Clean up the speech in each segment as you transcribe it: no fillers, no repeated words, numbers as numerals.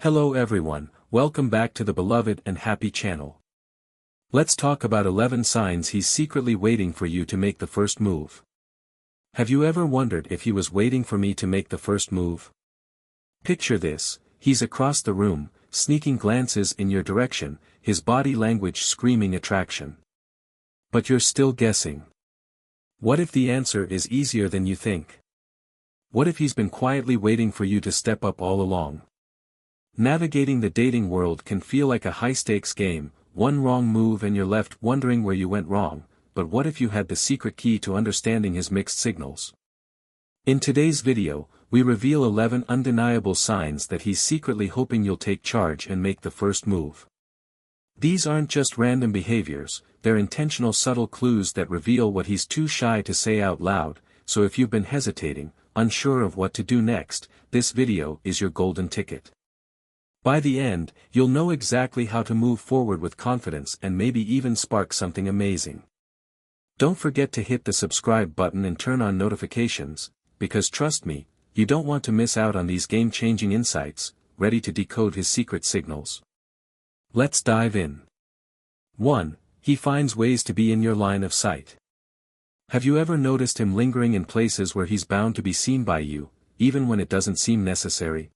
Hello everyone, welcome back to the beloved and happy channel. Let's talk about 11 signs he's secretly waiting for you to make the first move. Have you ever wondered if he was waiting for me to make the first move? Picture this, he's across the room, sneaking glances in your direction, his body language screaming attraction. But you're still guessing. What if the answer is easier than you think? What if he's been quietly waiting for you to step up all along? Navigating the dating world can feel like a high-stakes game, one wrong move and you're left wondering where you went wrong, but what if you had the secret key to understanding his mixed signals? In today's video, we reveal 11 undeniable signs that he's secretly hoping you'll take charge and make the first move. These aren't just random behaviors, they're intentional subtle clues that reveal what he's too shy to say out loud, so if you've been hesitating, unsure of what to do next, this video is your golden ticket. By the end, you'll know exactly how to move forward with confidence and maybe even spark something amazing. Don't forget to hit the subscribe button and turn on notifications, because trust me, you don't want to miss out on these game-changing insights, ready to decode his secret signals. Let's dive in. 1. He finds ways to be in your line of sight. Have you ever noticed him lingering in places where he's bound to be seen by you, even when it doesn't seem necessary?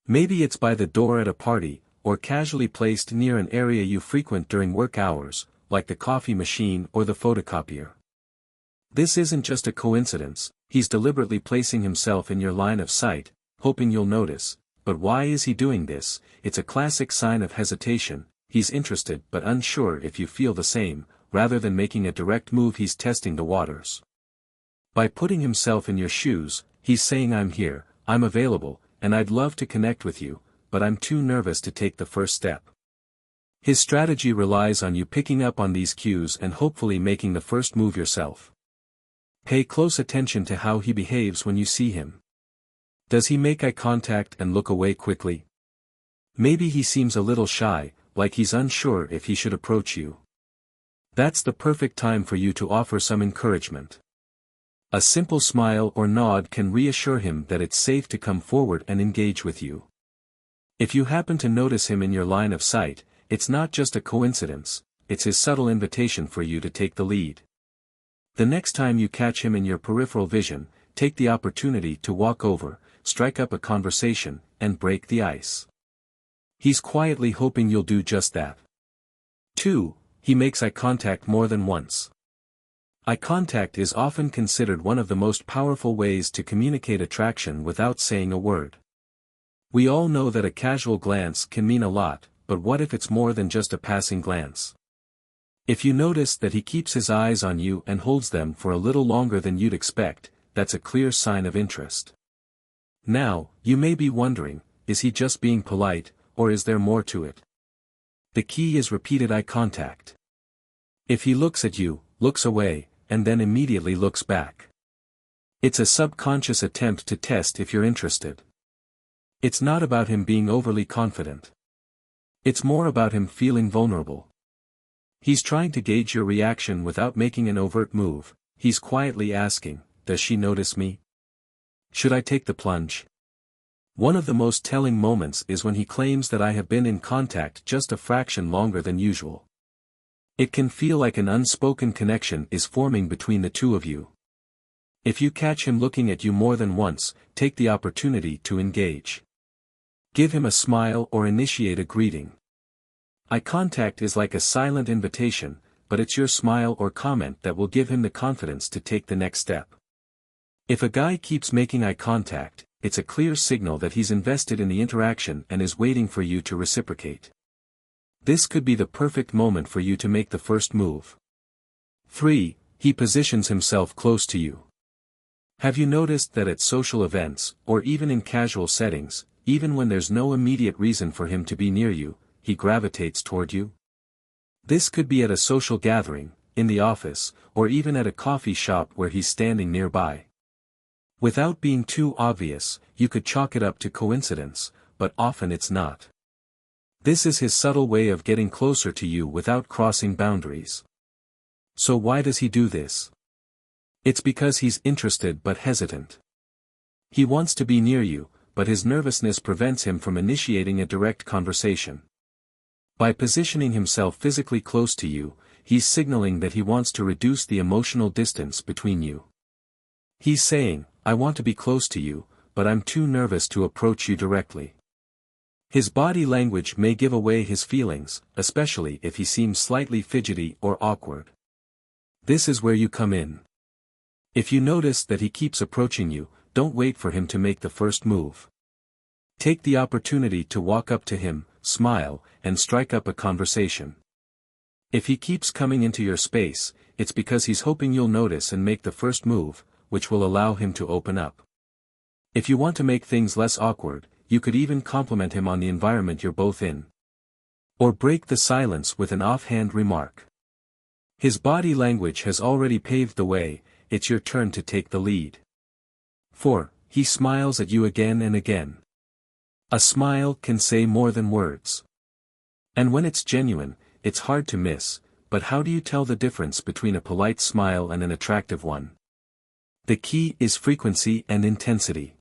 Maybe it's by the door at a party, or casually placed near an area you frequent during work hours, like the coffee machine or the photocopier. This isn't just a coincidence, he's deliberately placing himself in your line of sight, hoping you'll notice. But why is he doing this? It's a classic sign of hesitation, he's interested but unsure if you feel the same, rather than making a direct move he's testing the waters. By putting himself in your shoes, he's saying I'm here, I'm available, and I'd love to connect with you, but I'm too nervous to take the first step. His strategy relies on you picking up on these cues and hopefully making the first move yourself. Pay close attention to how he behaves when you see him. Does he make eye contact and look away quickly? Maybe he seems a little shy, like he's unsure if he should approach you. That's the perfect time for you to offer some encouragement. A simple smile or nod can reassure him that it's safe to come forward and engage with you. If you happen to notice him in your line of sight, it's not just a coincidence, it's his subtle invitation for you to take the lead. The next time you catch him in your peripheral vision, take the opportunity to walk over, strike up a conversation, and break the ice. He's quietly hoping you'll do just that. 2. He makes eye contact more than once. Eye contact is often considered one of the most powerful ways to communicate attraction without saying a word. We all know that a casual glance can mean a lot, but what if it's more than just a passing glance? If you notice that he keeps his eyes on you and holds them for a little longer than you'd expect, that's a clear sign of interest. Now, you may be wondering, is he just being polite, or is there more to it? The key is repeated eye contact. If he looks at you, looks away, and then immediately looks back. It's a subconscious attempt to test if you're interested. It's not about him being overly confident. It's more about him feeling vulnerable. He's trying to gauge your reaction without making an overt move, he's quietly asking, does she notice me? Should I take the plunge? One of the most telling moments is when he claims that I have been in contact just a fraction longer than usual. It can feel like an unspoken connection is forming between the two of you. If you catch him looking at you more than once, take the opportunity to engage. Give him a smile or initiate a greeting. Eye contact is like a silent invitation, but it's your smile or comment that will give him the confidence to take the next step. If a guy keeps making eye contact, it's a clear signal that he's invested in the interaction and is waiting for you to reciprocate. This could be the perfect moment for you to make the first move. 3. He positions himself close to you. Have you noticed that at social events, or even in casual settings, even when there's no immediate reason for him to be near you, he gravitates toward you? This could be at a social gathering, in the office, or even at a coffee shop where he's standing nearby. Without being too obvious, you could chalk it up to coincidence, but often it's not. This is his subtle way of getting closer to you without crossing boundaries. So why does he do this? It's because he's interested but hesitant. He wants to be near you, but his nervousness prevents him from initiating a direct conversation. By positioning himself physically close to you, he's signaling that he wants to reduce the emotional distance between you. He's saying, "I want to be close to you, but I'm too nervous to approach you directly." His body language may give away his feelings, especially if he seems slightly fidgety or awkward. This is where you come in. If you notice that he keeps approaching you, don't wait for him to make the first move. Take the opportunity to walk up to him, smile, and strike up a conversation. If he keeps coming into your space, it's because he's hoping you'll notice and make the first move, which will allow him to open up. If you want to make things less awkward, you could even compliment him on the environment you're both in. Or break the silence with an offhand remark. His body language has already paved the way, it's your turn to take the lead. 4. He smiles at you again and again. A smile can say more than words. And when it's genuine, it's hard to miss, but how do you tell the difference between a polite smile and an attractive one? The key is frequency and intensity.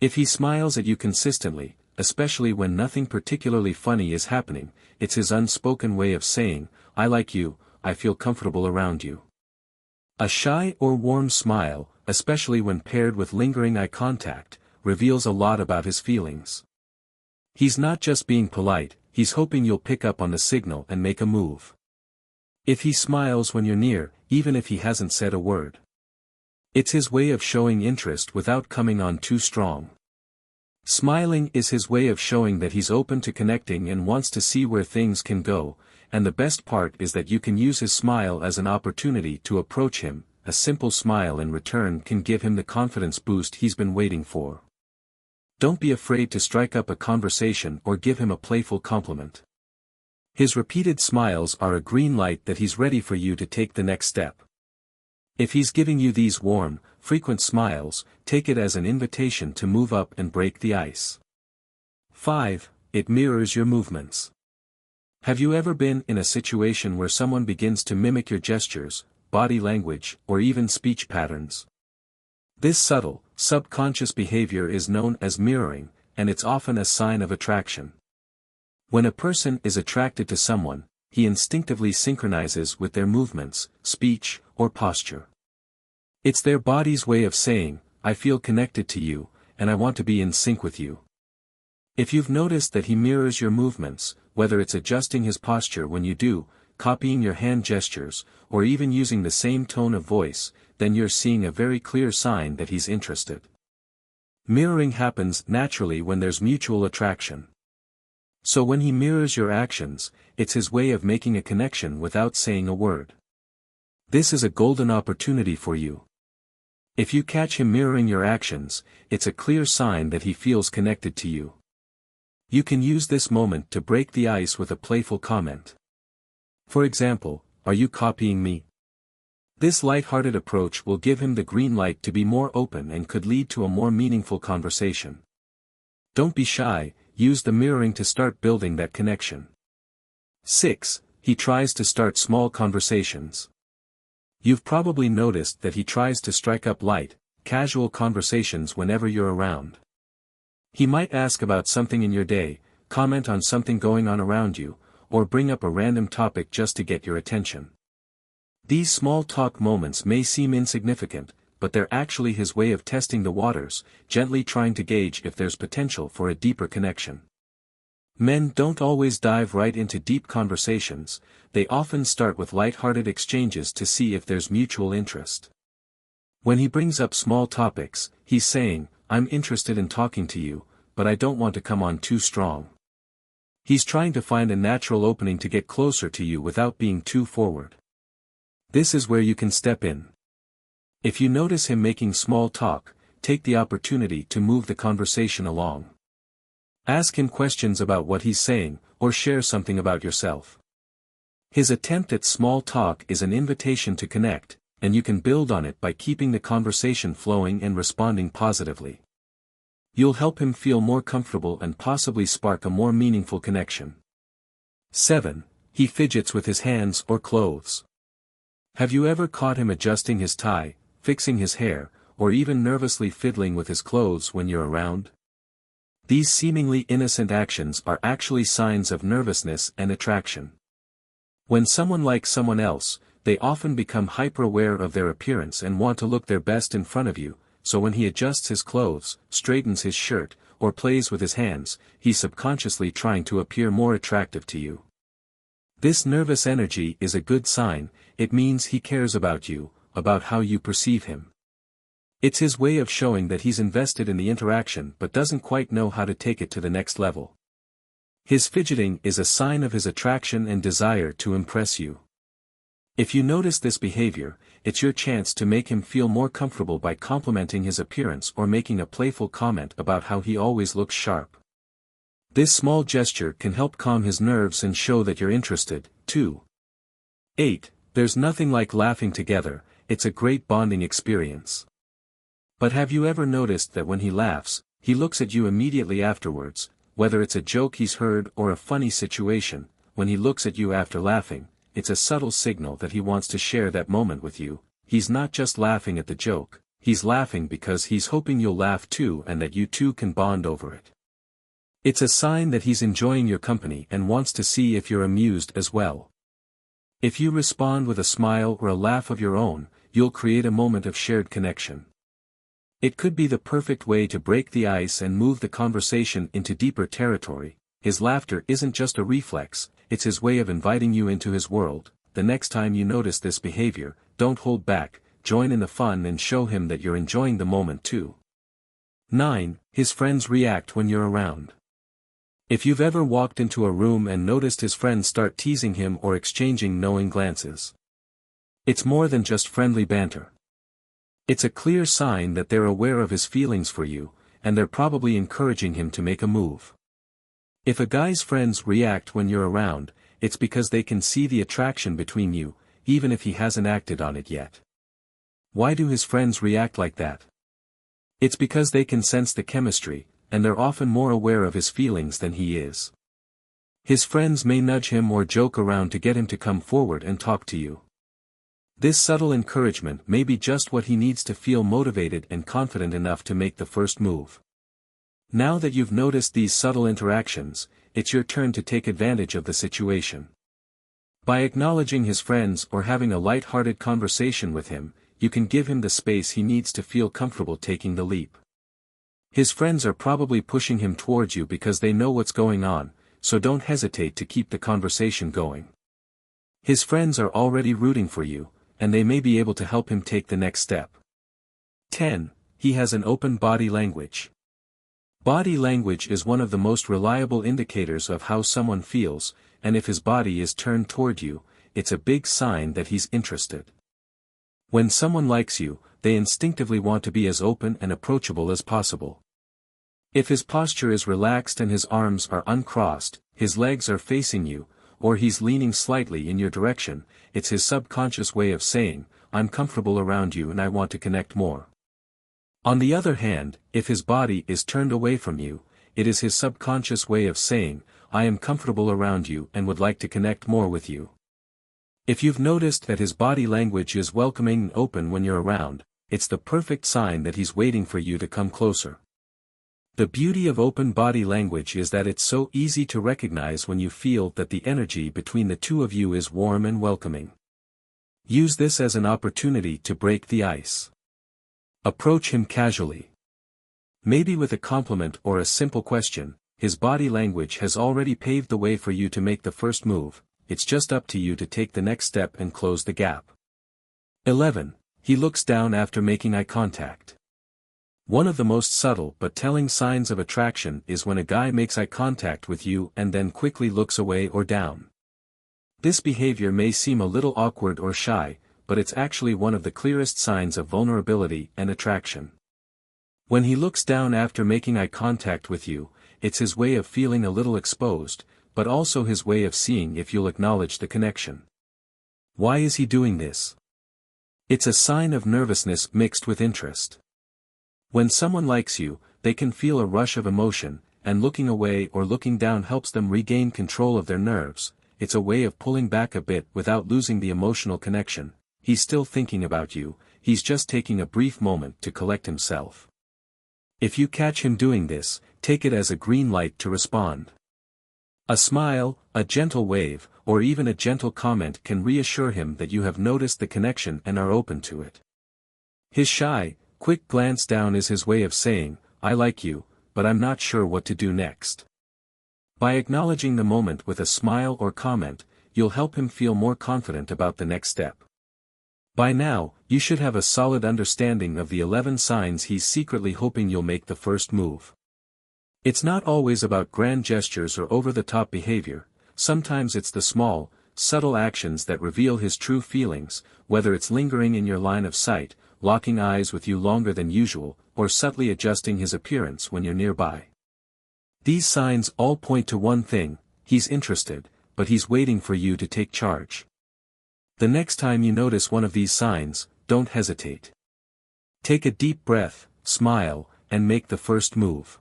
If he smiles at you consistently, especially when nothing particularly funny is happening, it's his unspoken way of saying, "I like you, I feel comfortable around you." A shy or warm smile, especially when paired with lingering eye contact, reveals a lot about his feelings. He's not just being polite, he's hoping you'll pick up on the signal and make a move. If he smiles when you're near, even if he hasn't said a word, it's his way of showing interest without coming on too strong. Smiling is his way of showing that he's open to connecting and wants to see where things can go, and the best part is that you can use his smile as an opportunity to approach him. A simple smile in return can give him the confidence boost he's been waiting for. Don't be afraid to strike up a conversation or give him a playful compliment. His repeated smiles are a green light that he's ready for you to take the next step. If he's giving you these warm, frequent smiles, take it as an invitation to move up and break the ice. 5. It mirrors your movements. Have you ever been in a situation where someone begins to mimic your gestures, body language, or even speech patterns? This subtle, subconscious behavior is known as mirroring, and it's often a sign of attraction. When a person is attracted to someone, he instinctively synchronizes with their movements, speech, or posture. It's their body's way of saying, "I feel connected to you, and I want to be in sync with you." If you've noticed that he mirrors your movements, whether it's adjusting his posture when you do, copying your hand gestures, or even using the same tone of voice, then you're seeing a very clear sign that he's interested. Mirroring happens naturally when there's mutual attraction. So when he mirrors your actions, it's his way of making a connection without saying a word. This is a golden opportunity for you. If you catch him mirroring your actions, it's a clear sign that he feels connected to you. You can use this moment to break the ice with a playful comment. For example, "Are you copying me?" This light-hearted approach will give him the green light to be more open and could lead to a more meaningful conversation. Don't be shy, use the mirroring to start building that connection. 6. He tries to start small conversations. You've probably noticed that he tries to strike up light, casual conversations whenever you're around. He might ask about something in your day, comment on something going on around you, or bring up a random topic just to get your attention. These small talk moments may seem insignificant, but they're actually his way of testing the waters, gently trying to gauge if there's potential for a deeper connection. Men don't always dive right into deep conversations, they often start with light-hearted exchanges to see if there's mutual interest. When he brings up small topics, he's saying, "I'm interested in talking to you, but I don't want to come on too strong." He's trying to find a natural opening to get closer to you without being too forward. This is where you can step in. If you notice him making small talk, take the opportunity to move the conversation along. Ask him questions about what he's saying, or share something about yourself. His attempt at small talk is an invitation to connect, and you can build on it by keeping the conversation flowing and responding positively. You'll help him feel more comfortable and possibly spark a more meaningful connection. 7. He fidgets with his hands or clothes. Have you ever caught him adjusting his tie, fixing his hair, or even nervously fiddling with his clothes when you're around? These seemingly innocent actions are actually signs of nervousness and attraction. When someone likes someone else, they often become hyper-aware of their appearance and want to look their best in front of you, so when he adjusts his clothes, straightens his shirt, or plays with his hands, he's subconsciously trying to appear more attractive to you. This nervous energy is a good sign. It means he cares about you, about how you perceive him. It's his way of showing that he's invested in the interaction but doesn't quite know how to take it to the next level. His fidgeting is a sign of his attraction and desire to impress you. If you notice this behavior, it's your chance to make him feel more comfortable by complimenting his appearance or making a playful comment about how he always looks sharp. This small gesture can help calm his nerves and show that you're interested, too. 8. There's nothing like laughing together. It's a great bonding experience. But have you ever noticed that when he laughs, he looks at you immediately afterwards, whether it's a joke he's heard or a funny situation? When he looks at you after laughing, it's a subtle signal that he wants to share that moment with you. He's not just laughing at the joke, he's laughing because he's hoping you'll laugh too and that you two can bond over it. It's a sign that he's enjoying your company and wants to see if you're amused as well. If you respond with a smile or a laugh of your own, you'll create a moment of shared connection. It could be the perfect way to break the ice and move the conversation into deeper territory. His laughter isn't just a reflex, it's his way of inviting you into his world. The next time you notice this behavior, don't hold back, join in the fun and show him that you're enjoying the moment too. 9. His friends react when you're around. If you've ever walked into a room and noticed his friends start teasing him or exchanging knowing glances, it's more than just friendly banter. It's a clear sign that they're aware of his feelings for you, and they're probably encouraging him to make a move. If a guy's friends react when you're around, it's because they can see the attraction between you, even if he hasn't acted on it yet. Why do his friends react like that? It's because they can sense the chemistry, and they're often more aware of his feelings than he is. His friends may nudge him or joke around to get him to come forward and talk to you. This subtle encouragement may be just what he needs to feel motivated and confident enough to make the first move. Now that you've noticed these subtle interactions, it's your turn to take advantage of the situation. By acknowledging his friends or having a light-hearted conversation with him, you can give him the space he needs to feel comfortable taking the leap. His friends are probably pushing him towards you because they know what's going on, so don't hesitate to keep the conversation going. His friends are already rooting for you, and they may be able to help him take the next step. 10. He has an open body language. Body language is one of the most reliable indicators of how someone feels, and if his body is turned toward you, it's a big sign that he's interested. When someone likes you, they instinctively want to be as open and approachable as possible. If his posture is relaxed and his arms are uncrossed, his legs are facing you, or he's leaning slightly in your direction, it's his subconscious way of saying, "I'm comfortable around you and I want to connect more." On the other hand, if his body is turned away from you, it is his subconscious way of saying, "I am comfortable around you and would like to connect more with you." If you've noticed that his body language is welcoming and open when you're around, it's the perfect sign that he's waiting for you to come closer. The beauty of open body language is that it's so easy to recognize when you feel that the energy between the two of you is warm and welcoming. Use this as an opportunity to break the ice. Approach him casually. Maybe with a compliment or a simple question. His body language has already paved the way for you to make the first move, it's just up to you to take the next step and close the gap. 11. He looks down after making eye contact. One of the most subtle but telling signs of attraction is when a guy makes eye contact with you and then quickly looks away or down. This behavior may seem a little awkward or shy, but it's actually one of the clearest signs of vulnerability and attraction. When he looks down after making eye contact with you, it's his way of feeling a little exposed, but also his way of seeing if you'll acknowledge the connection. Why is he doing this? It's a sign of nervousness mixed with interest. When someone likes you, they can feel a rush of emotion, and looking away or looking down helps them regain control of their nerves. It's a way of pulling back a bit without losing the emotional connection. He's still thinking about you, he's just taking a brief moment to collect himself. If you catch him doing this, take it as a green light to respond. A smile, a gentle wave, or even a gentle comment can reassure him that you have noticed the connection and are open to it. His shy, quick glance down is his way of saying, "I like you, but I'm not sure what to do next." By acknowledging the moment with a smile or comment, you'll help him feel more confident about the next step. By now, you should have a solid understanding of the 11 signs he's secretly hoping you'll make the first move. It's not always about grand gestures or over-the-top behavior. Sometimes it's the small, subtle actions that reveal his true feelings, whether it's lingering in your line of sight, locking eyes with you longer than usual, or subtly adjusting his appearance when you're nearby. These signs all point to one thing: he's interested, but he's waiting for you to take charge. The next time you notice one of these signs, don't hesitate. Take a deep breath, smile, and make the first move.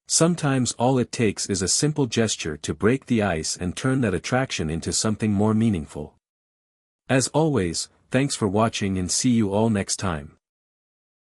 Sometimes all it takes is a simple gesture to break the ice and turn that attraction into something more meaningful. As always, thanks for watching and see you all next time.